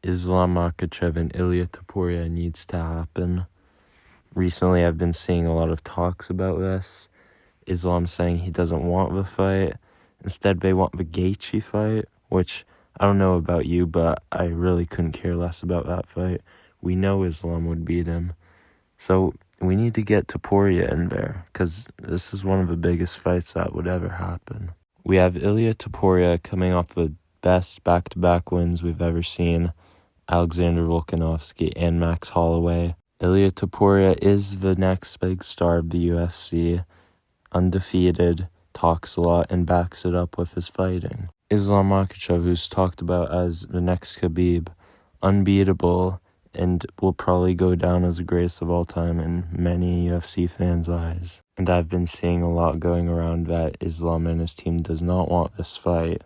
Islam Makhachev and Ilia Topuria needs to happen. Recently, I've been seeing a lot of talks about this. Islam saying he doesn't want the fight. Instead, they want the Gaethje fight, which I don't know about you, but I really couldn't care less about that fight. We know Islam would beat him. So we need to get Topuria in there, because this is one of the biggest fights that would ever happen. We have Ilia Topuria coming off the best back-to-back wins we've ever seen, Alexander Volkanovski and Max Holloway. Ilia Topuria is the next big star of the UFC, undefeated, talks a lot, and backs it up with his fighting. Islam Makhachev, who's talked about as the next Khabib, unbeatable, and will probably go down as the greatest of all time in many UFC fans' eyes. And I've been seeing a lot going around that Islam and his team does not want this fight,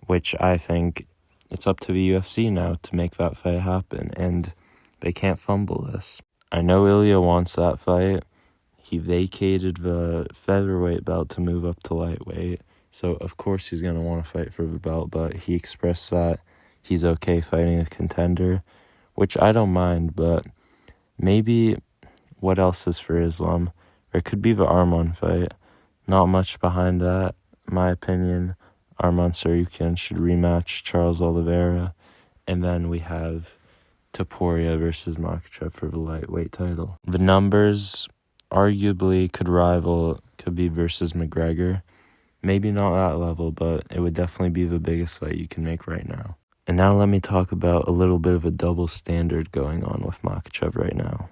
which I think it's up to the UFC now to make that fight happen, and they can't fumble this. I know Ilia wants that fight. He vacated the featherweight belt to move up to lightweight, so of course he's going to want to fight for the belt, but he expressed that he's okay fighting a contender, which I don't mind, but maybe what else is for Islam? There could be the Arman fight. Not much behind that, in my opinion. Arman Tsarukyan should rematch Charles Oliveira, and then we have Topuria versus Makhachev for the lightweight title. The numbers arguably could rival Khabib versus McGregor. Maybe not that level, but it would definitely be the biggest fight you can make right now. And now let me talk about a little bit of a double standard going on with Makhachev right now.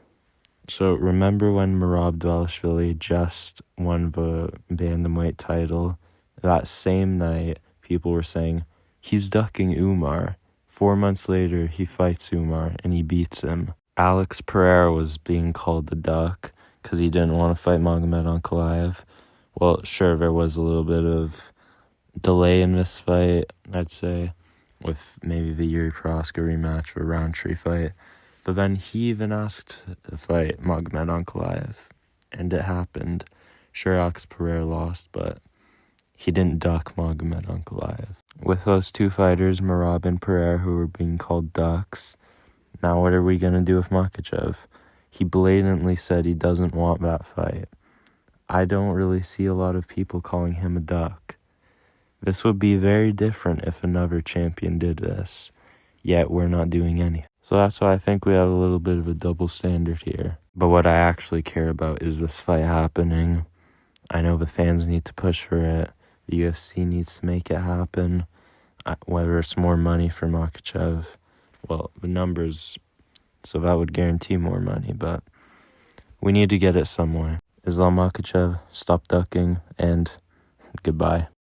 So remember when Merab Dvalishvili just won the bantamweight title? That same night, people were saying, he's ducking Umar. 4 months later, he fights Umar, and he beats him. Alex Pereira was being called the duck because he didn't want to fight Magomed Ankalaev. Well, sure, there was a little bit of delay in this fight, I'd say, with maybe the Yuri Prohaska rematch or Roundtree fight. But then he even asked to fight Magomed Ankalaev, and it happened. Sure, Alex Pereira lost, but he didn't duck Magomed Ankalaev. With those two fighters, Merab and Pereira, who were being called ducks, now what are we going to do with Makhachev? He blatantly said he doesn't want that fight. I don't really see a lot of people calling him a duck. This would be very different if another champion did this, yet we're not doing anything. So that's why I think we have a little bit of a double standard here. But what I actually care about is this fight happening. I know the fans need to push for it. The UFC needs to make it happen. Whether it's more money for Makhachev, well, the numbers, so that would guarantee more money, but we need to get it somewhere. Islam Makhachev, stop ducking, and goodbye.